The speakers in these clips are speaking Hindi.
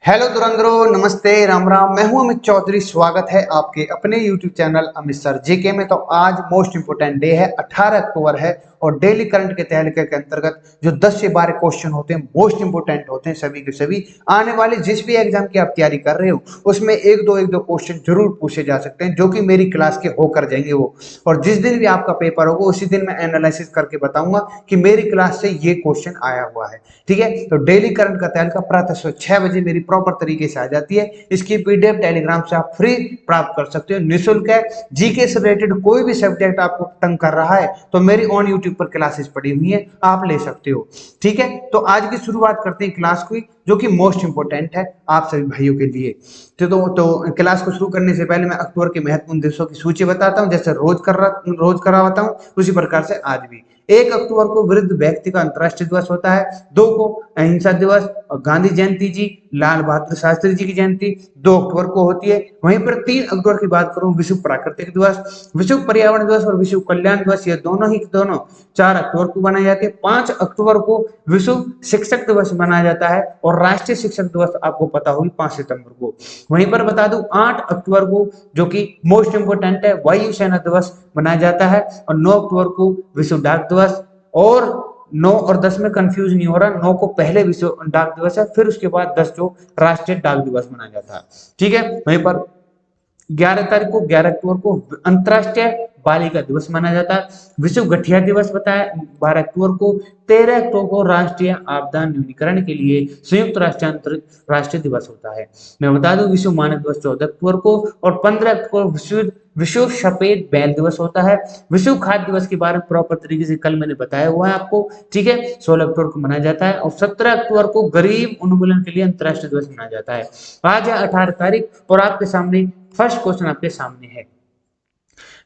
हेलो धुरंधरो, नमस्ते, राम राम। मैं हूं अमित चौधरी। स्वागत है आपके अपने YouTube channel Amit sir GK में। तो आज मोस्ट इंपोर्टेंट डे है, 18 अक्टूबर है और डेली करंट के तहलके के अंतर्गत जो 10 से 12 क्वेश्चन होते हैं मोस्ट इंपोर्टेंट होते हैं सभी के सभी। आने वाले जिस भी एग्जाम की आप तैयारी कर रहे हो उसमें एक दो क्वेश्चन जरूर पूछे जा सकते हैं जो कि मेरी क्लास के होकर जाएंगे वो। और जिस दिन भी आपका पेपर होगा उसी दिन मैं एनालिसिस करके बताऊंगा कि मेरी क्लास से ये क्वेश्चन आया हुआ है। ठीक है, तो डेली करंट का तहलका प्रातः 6 बजे मेरी प्रॉपर तरीके से आ जाती है। इसकी पीडीएफ टेलीग्राम से आप फ्री प्राप्त कर सकते हो, निःशुल्क है। जीके से रिलेटेड कोई भी सब्जेक्ट आपको तंग कर रहा है तो मेरी ऑन यूट्यूब पर क्लासेस पड़ी हुई है, आप ले सकते हो। ठीक है, तो आज की शुरुआत करते हैं क्लास की, जो कि मोस्ट इंपोर्टेंट है आप सभी भाइयों के लिए। तो क्लास को शुरू करने से पहले मैं अक्टूबर के महत्वपूर्ण दिवसों की सूची बताता हूं, जैसे रोज कराता हूं उसी प्रकार से आज भी। 1 अक्टूबर को वृद्ध व्यक्ति का अंतर्राष्ट्रीय दिवस होता है। 2 को अहिंसा दिवस और गांधी जयंती जी, लाल बहादुर शास्त्री जी की जयंती 2 अक्टूबर को होती है। वहीं पर 3 अक्टूबर की बात करूं, विश्व प्राकृतिक दिवस, विश्व पर्यावरण दिवस और विश्व कल्याण दिवस, ये दोनों 4 अक्टूबर को मनाए जाते हैं। 5 अक्टूबर को विश्व शिक्षक दिवस मनाया जाता है और राष्ट्रीय शिक्षक दिवस आपको पता होगी 5 सितंबर को। वहीं पर बता दूं 8 अक्टूबर को, जो कि मोस्ट इंपोर्टेंट है, वायु सेना दिवस मनाया जाता है। और 9 अक्टूबर को विश्व डाक दिवस। और 9 और 10 में कंफ्यूज नहीं हो रहा, 9 को पहले विश्व डाक दिवस है, फिर उसके बाद 10 जो राष्ट्रीय डाक दिवस मनाया जाता है। ठीक है, वहीं पर 11 अक्टूबर को अंतर्राष्ट्रीय बालिका दिवस माना जाता है। विश्व गठिया दिवस बताया 12 अक्टूबर को। 13 अक्टूबर को राष्ट्रीय आपदा न्यूनीकरण के लिए संयुक्त राष्ट्र राष्ट्रीय दिवस होता है। मैं बता दूं विश्व मानव दिवस 14 अक्टूबर को। और 15 अक्टूबर को विश्व सफेद बैल दिवस होता है। विश्व खाद्य दिवस के बारे में प्रॉपर तरीके से कल मैंने बताया हुआ है आपको। ठीक है, 16 अक्टूबर को मनाया जाता है। और 17 अक्टूबर को गरीब उन्मूलन के लिए अंतर्राष्ट्रीय दिवस मनाया जाता है। आज है 18 तारीख और आपके सामने फर्स्ट क्वेश्चन आपके सामने है।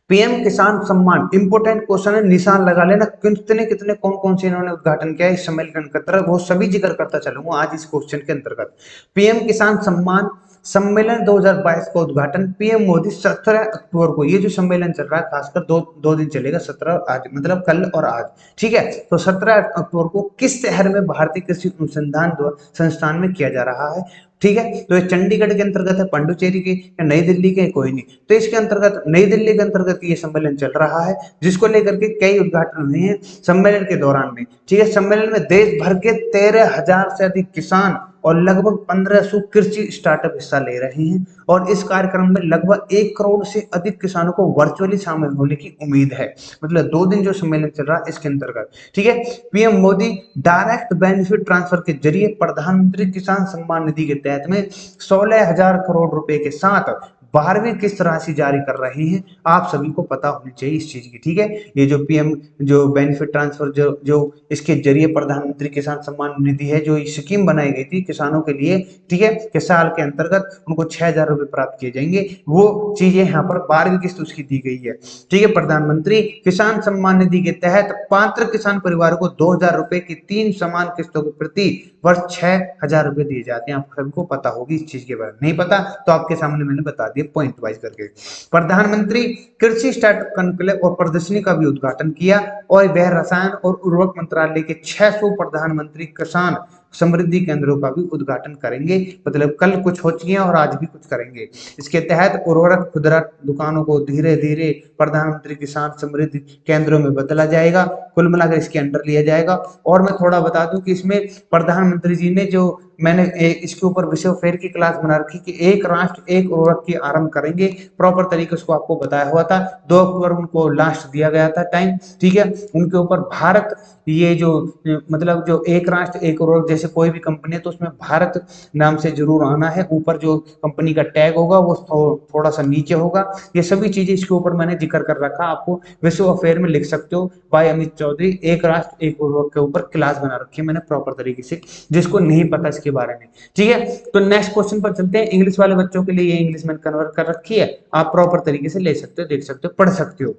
पीएम किसान सम्मान इंपोर्टेंट क्वेश्चन है, निशान लगा लेना। कितने कितने कौन कौन से इन्होंने उद्घाटन किया इस सम्मेलन के अंतर्गत, वो सभी जिक्र करता चलूंगा आज इस क्वेश्चन के अंतर्गत। पीएम किसान सम्मान सम्मेलन 2022 का उद्घाटन पीएम मोदी 17 अक्टूबर को। ये जो सम्मेलन चल रहा है खासकर दो दिन चलेगा, 17 आज मतलब कल और आज। ठीक है, तो 17 अक्टूबर को किस शहर में भारतीय कृषि अनुसंधान संस्थान में किया जा रहा है। ठीक है, तो ये चंडीगढ़ के अंतर्गत है, पंडुचेरी के या नई दिल्ली के, कोई नहीं। तो इसके अंतर्गत नई दिल्ली के अंतर्गत ये सम्मेलन चल रहा है, जिसको लेकर के कई उद्घाटन हुए हैं सम्मेलन के दौरान में। ठीक है, सम्मेलन में देश भर के 13,000 से अधिक किसान और लगभग 1500 कृषि स्टार्टअप हिस्सा ले रहे हैं। और इस कार्यक्रम में लगभग 1 करोड़ से अधिक किसानों को वर्चुअली शामिल होने की उम्मीद है। मतलब 2 दिन जो सम्मेलन चल रहा है इसके अंतर्गत। ठीक है, PM Modi direct benefit transfer के जरिए प्रधानमंत्री किसान सम्मान निधि के तहत में 16,000 करोड़ रुपए के साथ 12वीं किस्त राशि जारी कर रहे हैं। आप सभी को पता होनी चाहिए इस चीज की। ठीक है, ये जो पीएम जो बेनिफिट ट्रांसफर जो इसके जरिए प्रधानमंत्री किसान सम्मान निधि है, जो स्कीम बनाई गई थी किसानों के लिए। ठीक है, कि साल के अंतर्गत उनको 6,000 रुपए प्राप्त किए जाएंगे, वो चीजें यहाँ पर 12वीं किस्त उसकी दी गई है। ठीक है, प्रधानमंत्री किसान सम्मान निधि के तहत पात्र किसान परिवारों को 2,000 रुपए की 3 समान किस्तों के प्रति वर्ष 6,000 रुपए दिए जाते हैं। आप सबको पता होगी इस चीज के बारे में, नहीं पता तो आपके सामने मैंने बता दिया पॉइंट वाइज करके। प्रधानमंत्री कृषि स्टार्टअप कॉन्क्लेव और प्रदर्शनी का भी उद्घाटन किया। और वह रसायन और उर्वरक मंत्रालय के 600 प्रधानमंत्री किसान समृद्धि केंद्रों का भी उद्घाटन करेंगे। मतलब कल कुछ हो चुकी है और आज भी कुछ करेंगे। इसके तहत उर्वरक खुदरा दुकानों को धीरे धीरे प्रधानमंत्री किसान समृद्धि केंद्रों में बदला जाएगा, कुल मिलाकर इसके अंडर लिया जाएगा। और मैं थोड़ा बता दूं कि इसमें प्रधानमंत्री जी ने जो मैंने इसके ऊपर विश्व फेयर की क्लास बना रखी कि एक राष्ट्र एक उर्वरक की आरंभ करेंगे, प्रॉपर तरीके से आपको बताया हुआ था। 2 अक्टूबर उनको लास्ट दिया गया था टाइम। ठीक है, उनके ऊपर भारत, ये जो मतलब जो एक राष्ट्र एक उर्वरक जैसे कोई भी कंपनी है तो उसमें भारत नाम से जरूर आना है। ऊपर जो कंपनी का टैग होगा वो थोड़ा सा नीचे होगा। ये सभी चीजें इसके ऊपर मैंने जिक्र कर रखा, आपको विश्व अफेयर में लिख सकते हो। भाई अमित चौधरी एक राष्ट्र एक उर्वरक के ऊपर क्लास बना रखी है मैंने प्रॉपर तरीके से, जिसको नहीं पता इसके बारे में। ठीक है, तो नेक्स्ट क्वेश्चन पर चलते हैं। इंग्लिश वाले बच्चों के लिए ये इंग्लिश में कन्वर्ट कर रखी है, आप प्रॉपर तरीके से ले सकते हो, देख सकते हो, पढ़ सकते हो।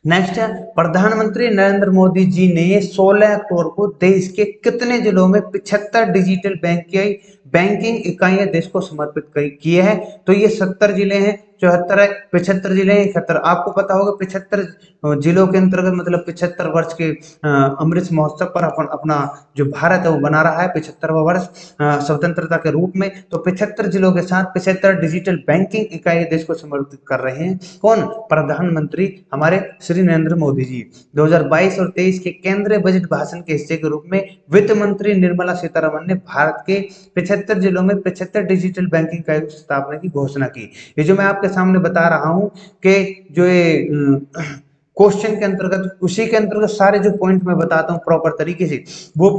नेक्स्ट है, प्रधानमंत्री नरेंद्र मोदी जी ने 16 अक्टूबर को देश के कितने जिलों में 75 डिजिटल बैंकिंग इकाइयां देश को समर्पित किए हैं। तो ये 70 जिले हैं, 74 है, 75 जिले हैं, 71। आपको पता होगा 75 जिलों के अंतर्गत मतलब 75 वर्ष के अमृत महोत्सव पर अपन अपना जो भारत है वो बना रहा है 75वां वर्ष स्वतंत्रता के रूप में। तो 75 जिलों के साथ 75 डिजिटल बैंकिंग इकाई देश को समर्पित कर रहे हैं। कौन? प्रधानमंत्री हमारे श्री नरेंद्र मोदी जी। 2022 और 23 के केंद्रीय बजट भाषण के हिस्से के रूप में वित्त मंत्री निर्मला सीतारमण ने भारत के 75 जिलों में 75 डिजिटल बैंकिंग इकाई की स्थापना की घोषणा की। ये जो मैं आपके सामने बता रहा हूं कि जो ये क्वेश्चन के अंतर्गत उसी के अंतर्गत सारे जो पॉइंट मैं बताता हूँ प्रॉपर तरीके से, वो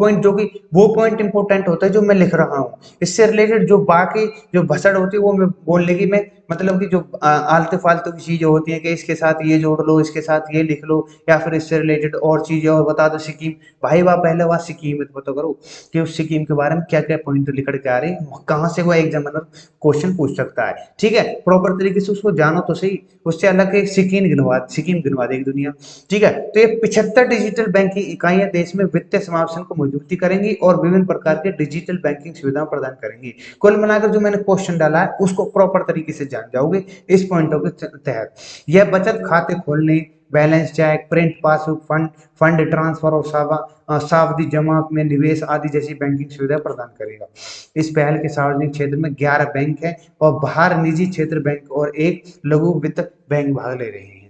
पॉइंट इंपॉर्टेंट होता है जो मैं लिख रहा हूँ। इससे रिलेटेड जो बाकी जो भसड़ होती है वो मैं बोलने की मैं मतलब कि जो आलतू फालतू की चीजें होती हैं कि इसके साथ ये जोड़ लो, इसके साथ ये लिख लो, या फिर इससे रिलेटेड और चीजें और बता दो। सिक्किम, भाई वाह पहले वह सिक्किम में पता करो कि उस सिक्किम के बारे में क्या क्या पॉइंट लिख के आ रहे हैं, कहाँ से वो एग्जामिनर क्वेश्चन पूछ सकता है। ठीक है, प्रॉपर तरीके से उसको जानो तो सही, उससे अलग एक सिक्किम गिनवा देगी दुनिया। ठीक है, तो ये 75 डिजिटल बैंकिंग इकाइयां देश में वित्तीय समावेशन को मजबूती करेंगी और विभिन्न प्रकार के डिजिटल बैंकिंग सुविधाएं प्रदान करेंगी। कुल मिलाकर जो मैंने क्वेश्चन डाला है उसको प्रॉपर तरीके से जान जाओगे इस पॉइंटों के तहत। यह बचत खाते खोलने, balance check, print passbook, fund transfer और सावधि जमा में निवेश आदि जैसी बैंकिंग सुविधा प्रदान करेगा। इस पहल के सार्वजनिक क्षेत्र में 11 बैंक है और बाहर निजी क्षेत्र बैंक और एक लघु वित्त बैंक भाग ले रहे हैं।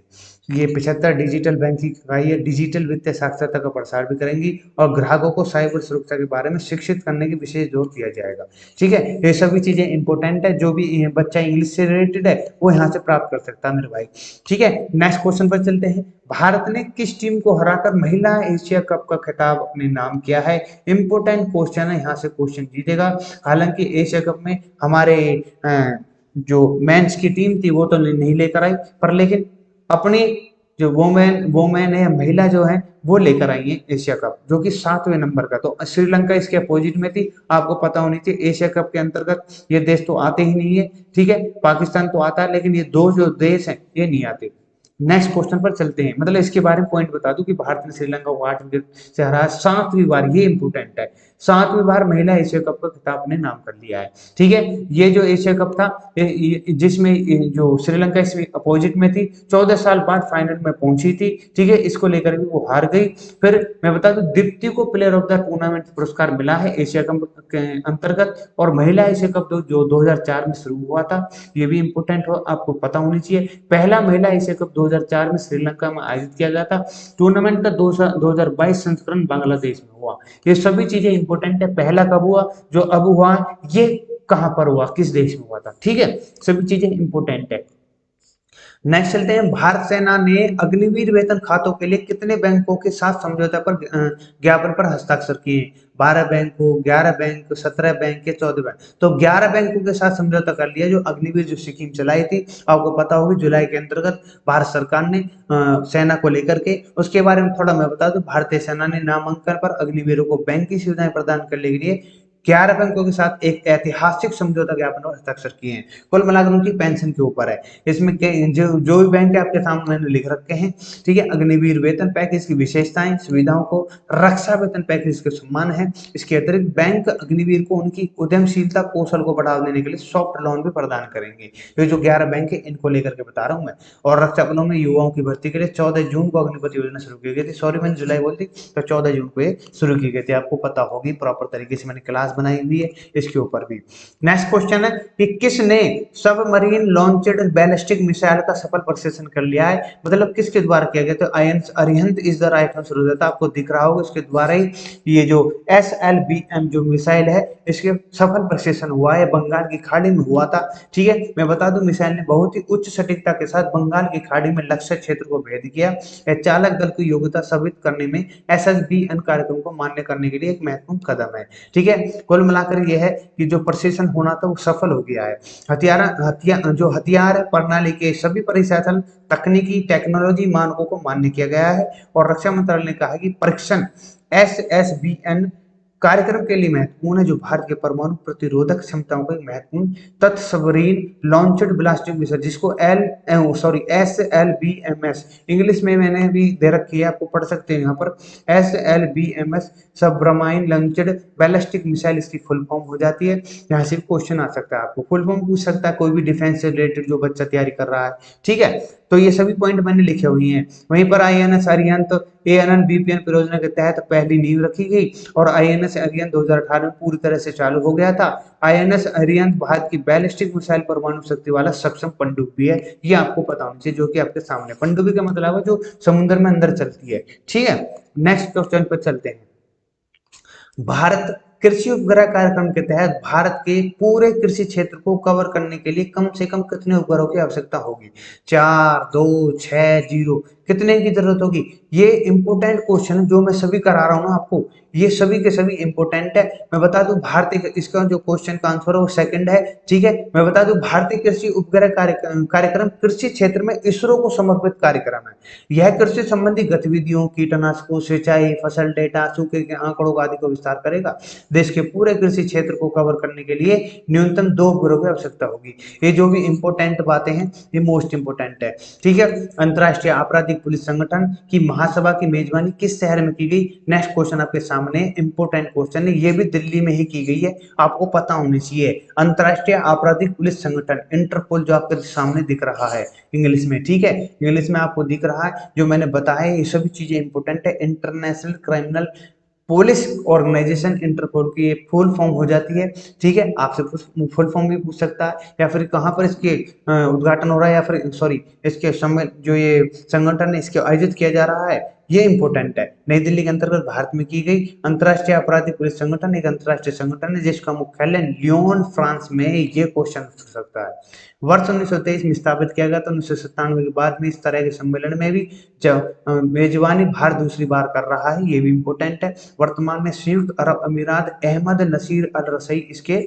ये 75 डिजिटल बैंकिंग इकाइयां डिजिटल वित्तीय साक्षरता का प्रसार भी करेंगी और ग्राहकों को साइबर सुरक्षा के बारे में शिक्षित करने की विशेष जोर दिया जाएगा। ठीक है, ये सभी चीजें इंपॉर्टेंट है, जो भी बच्चा इंग्लिश से रिलेटेड है वो यहाँ से प्राप्त कर सकता है मेरे भाई। ठीक है, नेक्स्ट क्वेश्चन पर चलते हैं। भारत ने किस टीम को हराकर महिला एशिया कप का खिताब अपने नाम किया है? इंपॉर्टेंट क्वेश्चन है, यहाँ से क्वेश्चन जीतेगा। हालांकि एशिया कप में हमारे जो मेंस की टीम थी वो तो नहीं लेकर आई, पर लेकिन अपनी जो वोमेन है, महिला जो है वो लेकर आई है एशिया कप, जो कि 7वें नंबर का। तो श्रीलंका इसके अपोजिट में थी, आपको पता होनी चाहिए। एशिया कप के अंतर्गत ये देश तो आते ही नहीं है। ठीक है, पाकिस्तान तो आता है लेकिन ये दो जो देश हैं ये नहीं आते। नेक्स्ट क्वेश्चन पर चलते हैं। मतलब इसके बारे में पॉइंट बता दूं कि भारत ने श्रीलंका को 8 विकेट से हराया 7वीं बार, ये इंपोर्टेंट है। 7वीं बार महिला एशिया कप का खिताब ने नाम कर लिया है। ठीक है, ये जो एशिया कप था जिसमें जो श्रीलंका इसमें अपोजिट में थी, 14 साल बाद फाइनल में पहुंची थी। ठीक है, इसको लेकर भी वो हार गई। फिर मैं बता दूं दीप्ति को प्लेयर ऑफ द टूर्नामेंट पुरस्कार मिला है एशिया कप के अंतर्गत। और महिला एशिया कप जो 2004 में शुरू हुआ था, ये भी इंपोर्टेंट हो, आपको पता होनी चाहिए। पहला महिला एशिया कप 2004 में श्रीलंका में आयोजित किया गया था। टूर्नामेंट का 2022 संस्करण बांग्लादेश में हुआ। ये सभी चीजें इंपोर्टेंट है। पहला कब हुआ, जो अब हुआ, ये कहां पर हुआ, किस देश में हुआ था। ठीक है, सभी चीजें इंपोर्टेंट है। नेक्स्ट चलते हैं। भारत सेना ने अग्निवीर वेतन खातों के लिए कितने बैंकों के साथ समझौता पर ज्ञापन पर हस्ताक्षर किए? 12 बैंकों, 11 बैंक, 17 बैंक या 14 बैंक? तो 11 बैंकों के साथ समझौता कर लिया। जो अग्निवीर जो स्कीम चलाई थी, आपको पता होगी, जुलाई के अंतर्गत भारत सरकार ने सेना को लेकर के। उसके बारे में थोड़ा मैं बता दूं, भारतीय सेना ने नामांकन पर अग्निवीरों को बैंक की सुविधाएं प्रदान करने के लिए 11 बैंकों के साथ एक ऐतिहासिक समझौता ज्ञापन पर हस्ताक्षर किए हैं। कुल मिलाकर उनकी पेंशन के ऊपर है। इसमें जो भी बैंक है आपके सामने मैंने लिख रखे हैं। ठीक है, अग्निवीर वेतन पैकेज की विशेषताएं, सुविधाओं को, रक्षा वेतन पैकेज के सम्मान है। इसके अतिरिक्त बैंक अग्निवीर को उनकी उद्यमशीलता कौशल को बढ़ावा देने के लिए सॉफ्ट लोन भी प्रदान करेंगे। ये जो 11 बैंक है इनको लेकर के बता रहा हूं मैं। और रक्षा बलों में युवाओं की भर्ती के लिए 14 जून को अग्निपथ योजना शुरू की गई थी। सॉरी मैंने जुलाई बोल दी, तो 14 जून को ये शुरू की गई थी। आपको पता होगी, प्रॉपर तरीके से मैंने क्लास बनाई हुई है इसके ऊपर भी। नेक्स्ट क्वेश्चन है कि किसने सबमरीन लॉन्चेड बैलिस्टिक मिसाइल का सफल प्रक्षेपण कर लिया है? मतलब किसके द्वारा किया गया? तो Arihant is the right answer हो जाता है। आपको दिख रहा होगा इसके द्वारा ही ये जो SLBM जो मिसाइल है इसके सफल प्रक्षेपण हुआ है, बंगाल की खाड़ी में हुआ था। ठीक है, मैं बता दूं मिसाइल ने बहुत ही उच्च सटीकता के साथ बंगाल की खाड़ी में लक्ष्य क्षेत्र को भेद किया। यह चालक दल की योग्यता साबित करने में SSBN कार्यक्रम को मान्य करने के लिए एक महत्वपूर्ण कदम है। ठीक है, कुल मिलाकर यह है कि जो प्रशिक्षण होना था वो सफल हो गया है। जो हथियार प्रणाली के सभी परिचालन तकनीकी टेक्नोलॉजी मानकों को मान्य किया गया है। और रक्षा मंत्रालय ने कहा कि परीक्षण SSBN कार्यक्रम के लिए महत्वपूर्ण है, जो भारत के परमाणु प्रतिरोधक क्षमताओं का एक महत्वपूर्ण तत्व सबमरीन लॉन्च्ड ब्लास्टिक मिसाइल, जिसको SLBMS इंग्लिश में मैंने भी दे रखी है, आपको पढ़ सकते हैं यहाँ पर। SLBMS submarine launched ballistic missile इसकी फुल फॉर्म हो जाती है। यहाँ से क्वेश्चन आ सकता है, आपको फुल फॉर्म पूछ सकता है कोई भी डिफेंस से रिलेटेड जो बच्चा तैयारी कर रहा है, ठीक है। तो ये सभी पॉइंट मैंने लिखे हुए हैं। वहीं पर INS अरिहंत ANN BPN परियोजना के तहत पहली नींव रखी गई और INS अरिहंत 2018 में पूरी तरह से चालू हो गया था। INS अरिहंत भारत की बैलिस्टिक मिसाइल परमाणु शक्ति वाला सक्षम पनडुब्बी है, ये आपको पता होना चाहिए, जो कि आपके सामने पनडुब्बी का मतलब है जो समुद्र में अंदर चलती है, ठीक है। नेक्स्ट क्वेश्चन पर चलते हैं। भारत कृषि उपग्रह कार्यक्रम के तहत भारत के पूरे कृषि क्षेत्र को कवर करने के लिए कम से कम कितने उपग्रहों की आवश्यकता होगी? 4, 2, 6, 0, कितने की जरूरत होगी? ये इंपोर्टेंट क्वेश्चन जो मैं सभी करा रहा हूं ना आपको, ये सभी के सभी इंपोर्टेंट है। मैं बता दूं भारतीय, इसका जो क्वेश्चन का आंसर है वो सेकंड है, ठीक है। मैं बता दूं भारतीय कृषि उपग्रह कार्यक्रम कृषि क्षेत्र में इसरो को समर्पित कार्यक्रम है। यह कृषि संबंधी गतिविधियों, कीटनाशकों, सिंचाई, फसल डेटा, सूखे के आंकड़ों आदि को विस्तार करेगा। देश के पूरे कृषि क्षेत्र को कवर करने के लिए न्यूनतम 2 उपग्रहों की आवश्यकता होगी। ये जो भी इंपोर्टेंट बातें हैं ये मोस्ट इंपोर्टेंट है, ठीक है। अंतर्राष्ट्रीय आपराधिक पुलिस संगठन की महासभा की मेजबानी किस शहर में की गई? नेक्स्ट क्वेश्चन आपके सामने इंपोर्टेंट क्वेश्चन है, ये भी दिल्ली में ही की गई है, आपको पता होनी चाहिए। अंतर्राष्ट्रीय आपराधिक पुलिस संगठन इंटरपोल जो आपके सामने दिख रहा है इंग्लिश में, ठीक है, इंग्लिश में आपको दिख रहा है, जो मैंने बताया ये सभी चीजें इंपोर्टेंट है। International criminal police organisation Interpol की फुल फॉर्म हो जाती है, ठीक है। आपसे फुल फॉर्म भी पूछ सकता है, या फिर कहाँ पर इसके उद्घाटन हो रहा है, या फिर सॉरी इसके जो ये संगठन है इसके आयोजित किया जा रहा है, ये इंपॉर्टेंट है। नई दिल्ली के अंतर्गत भारत में की गई। अंतर्राष्ट्रीय आपराधिक पुलिस संगठन एक अंतर्राष्ट्रीय संगठन है जिसका मुख्यालय लियोन फ्रांस में है, ये क्वेश्चन पूछ सकता है। वर्ष 1923 में स्थापित किया गया था। 1997 के बाद में इस तरह के सम्मेलन में भी मेजबानी भारत दूसरी बार कर रहा है, ये भी इंपॉर्टेंट है। वर्तमान में संयुक्त अरब अमीरात अहमद नसीर अल रसई इसके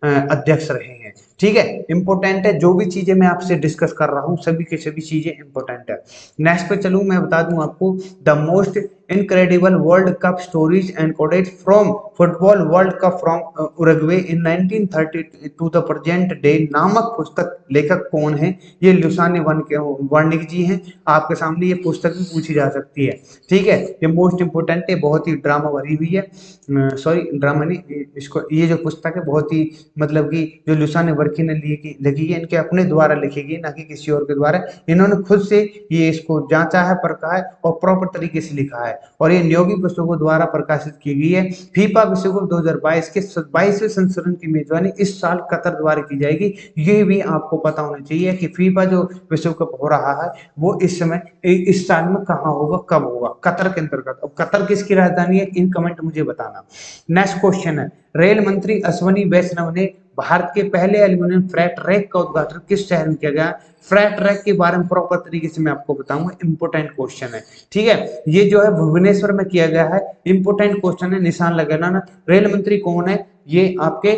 अध्यक्ष रहे हैं, ठीक है। इंपॉर्टेंट है, जो भी चीजें मैं आपसे डिस्कस कर रहा हूँ सभी के सभी चीजें इंपॉर्टेंट है। नेक्स्ट पे चलूँ, मैं बता दूं आपको the most incredible world cup stories encoded from football world cup from Uruguay in 1930 to the present day नामक पुस्तक लेखक कौन है? ये लुसाने वर्निक जी हैं। आपके सामने ये पुस्तक भी पूछी जा सकती है, ठीक है। ये मोस्ट इंपोर्टेंट है, बहुत ही ड्रामा भरी हुई है, सॉरी ड्रामा नहीं, इसको ये जो पुस्तक है बहुत ही मतलब कि जो लुसाने वर्की ने लिखी है, इनके अपने द्वारा लिखी गई, ना कि किसी और के द्वारा। इन्होंने खुद से ये इसको जांचा है, परखा है और प्रॉपर तरीके से लिखा है, और ये नियोगी पुस्तकों द्वारा प्रकाशित की गई है। फीफा विश्व कप 2022 के 22वें संस्करण की मेजबानी इस साल कतर द्वारा की जाएगी। ये भी आपको पता होना चाहिए कि फीफा जो विश्व कप हो रहा है वो इस समय इस साल में कहाँ होगा, कब होगा? कतर के अंतर्गत। अब कतर किसकी राजधानी है, इन कमेंट मुझे बताना। नेक्स्ट क्वेश्चन है, रेल मंत्री अश्वनी वैष्णव ने भारत के पहले एल्यूमिनियम फ्रेट रैक का उद्घाटन किस शहर में किया गया? फ्रेट रैक के बारे में प्रॉपर तरीके से मैं आपको बताऊंगा, इंपोर्टेंट क्वेश्चन है, ठीक है। ये जो है भुवनेश्वर में किया गया है, इंपोर्टेंट क्वेश्चन है, निशान लगाना ना। रेल मंत्री कौन है? ये आपके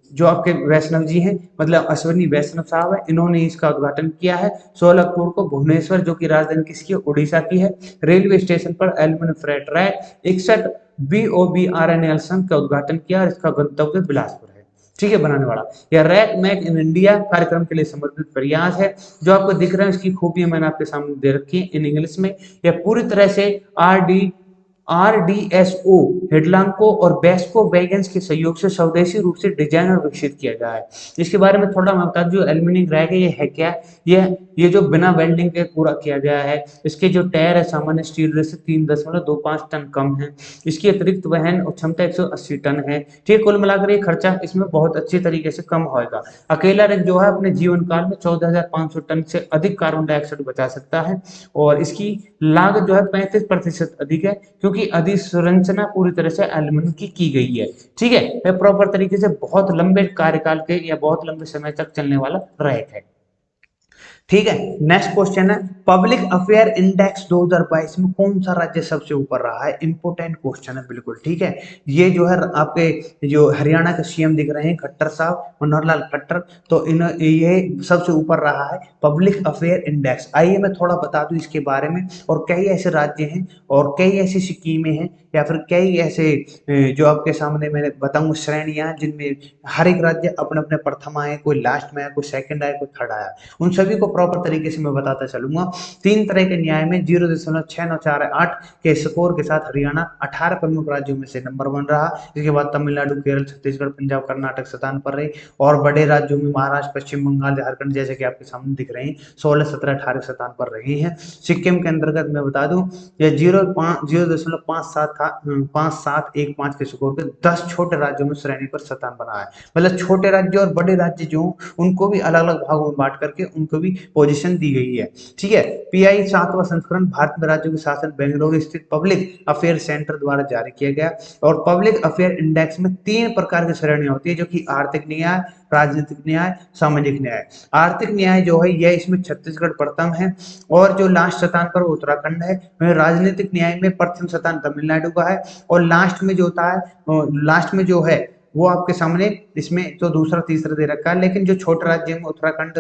जो आपके वैष्णव जी हैं, मतलब अश्वनी वैष्णव साहब है, इन्होंने इसका उद्घाटन किया है 16 अक्टूबर को भुवनेश्वर, जो कि राजधानी किसकी है? उड़ीसा की है। रेलवे स्टेशन पर एल्यूमिनियम फ्रेट रैक 61 BOBRNL संघ का उद्घाटन किया और इसका गंतव्य बिलासपुर है, ठीक है, बनाने वाला। यह रैक मैक इन इंडिया कार्यक्रम के लिए समर्पित प्रयास है। जो आपको दिख रहा है इसकी खूबियां मैंने आपके सामने दे रखी है इन इंग्लिश में। यह पूरी तरह से RDSO हिडलांको और बेस्को वैगन्स के सहयोग से स्वदेशी रूप से डिजाइन और विकसित किया गया है। इसके बारे में थोड़ा मैं बता दूं, जो एल्यूमिनियम रैक है ये है क्या? ये जो बिना वेल्डिंग के पूरा किया गया है। इसके जो टायर है सामान्य स्टील से 3.25 टन कम है। इसकी अतिरिक्त वहन और क्षमता 180 टन है, ठीक। कुल मिलाकर ये खर्चा इसमें बहुत अच्छी तरीके से कम होगा। अकेला रैक जो है अपने जीवन काल में 14,500 टन से अधिक कार्बन डाइऑक्साइड बचा सकता है, और इसकी लागत जो है 35% अधिक है, क्योंकि अधिसंरचना पूरी तरह से एल्यूमिनियम की गई है, ठीक है। यह प्रॉपर तरीके से बहुत लंबे कार्यकाल के या बहुत लंबे समय तक चलने वाला रैक है, ठीक है। नेक्स्ट क्वेश्चन है, पब्लिक अफेयर इंडेक्स 2022 में कौन सा राज्य सबसे ऊपर रहा है? इंपोर्टेंट क्वेश्चन है बिल्कुल, ठीक है। ये जो है आपके जो हरियाणा के CM दिख रहे हैं खट्टर साहब, मनोहर लाल खट्टर, तो ये सबसे ऊपर रहा है पब्लिक अफेयर इंडेक्स। आइए मैं थोड़ा बता दूं इसके बारे में, और कई ऐसे राज्य हैं और कई ऐसी स्कीमें हैं या फिर कई ऐसे जो आपके सामने मैंने बताऊंगा श्रेणियां जिनमें हर एक राज्य अपने अपने प्रथम आए, कोई लास्ट में आया, कोई सेकंड आया, कोई थर्ड आया, उन सभी को प्रॉपर तरीके से मैं बताता चलूंगा। 3 तरह के न्याय में 0.6948 के स्कोर के साथ हरियाणा 18 प्रमुख राज्यों में से नंबर 1 रहा। इसके बाद तमिलनाडु, केरल, छत्तीसगढ़, पंजाब, कर्नाटक स्थान पर रहे और बड़े राज्यों में महाराष्ट्र, पश्चिम बंगाल, झारखंड जैसे कि आपके सामने दिख रहे हैं 16, 17, 18 स्थान पर रहे हैं। सिक्किम के अंतर्गत मैं बता दूं यह 0.5715 के स्कोर के 10 छोटे राज्यों में श्रेणी पर स्थान बना है। मतलब छोटे राज्य और बड़े राज्य जो उनको भी अलग अलग भागों में बांट करके उनको भी पोजीशन दी गई है। ठीक है। पीआई 7वां संस्करण भारत में राज्यों के शासन बेंगलुरु स्थित पब्लिक अफेयर सेंटर द्वारा जारी किया गया और पब्लिक अफेयर इंडेक्स में 3 प्रकार की श्रेणियां होती है जो कि आर्थिक न्याय, राजनीतिक न्याय, सामाजिक न्याय। आर्थिक न्याय जो है यह इसमें छत्तीसगढ़ प्रथम है और जो लास्ट स्थान पर उत्तराखंड है। राजनीतिक न्याय में प्रथम स्थान तमिलनाडु का है और लास्ट में जो होता है, लास्ट में जो है वो आपके सामने इसमें तो दूसरा तीसरा दे रखा है, लेकिन जो छोटे राज्य में उत्तराखंड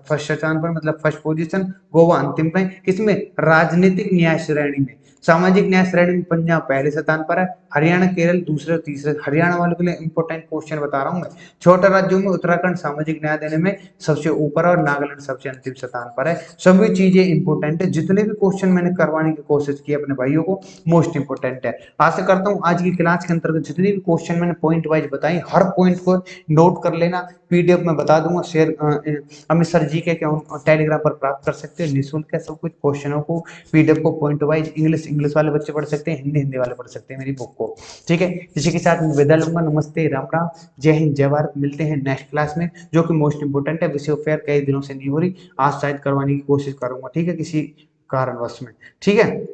फर्स्ट स्थान पर, मतलब फर्स्ट पोजीशन, गोवा अंतिम में, किसमें राजनीतिक न्याय श्रेणी में। सामाजिक न्याय श्रेणी में पंजाब पहले स्थान पर है, हरियाणा, केरल दूसरे और तीसरे। हरियाणा वालों के लिए इंपॉर्टेंट क्वेश्चन बता रहा हूं मैं। छोटे राज्यों में उत्तराखंड सामाजिक न्याय देने में सबसे ऊपर और नागालैंड सबसे अंतिम स्थान पर है। सभी चीजें इंपॉर्टेंट है, जितने भी क्वेश्चन मैंने करवाने की कोशिश की अपने भाइयों को मोस्ट इंपॉर्टेंट है। आशा करता हूँ आज की क्लास के अंतर्गत जितने भी क्वेश्चन मैंने पॉइंट वाइज बताई हर पॉइंट को नोट कर लेना। पीडीएफ में बता दूंगा, शेयर अमित सर जी के टेलीग्राम पर प्राप्त कर सकते हैं, निःशुल्क है सब कुछ। क्वेश्चनों को पीडीएफ को पॉइंट वाइज इंग्लिश वाले बच्चे पढ़ सकते हैं, हिंदी वाले पढ़ सकते हैं मेरी बुक को। ठीक है, इसी के साथ मैं विदा लूंगा। नमस्ते, राम राम, जय हिंद, जय भारत। मिलते हैं नेक्स्ट क्लास में जो कि मोस्ट इंपोर्टेंट है। विषय फेयर कई दिनों से नहीं हो रही, आज शायद करवाने की कोशिश करूंगा। ठीक है, किसी कारणवश में। ठीक है।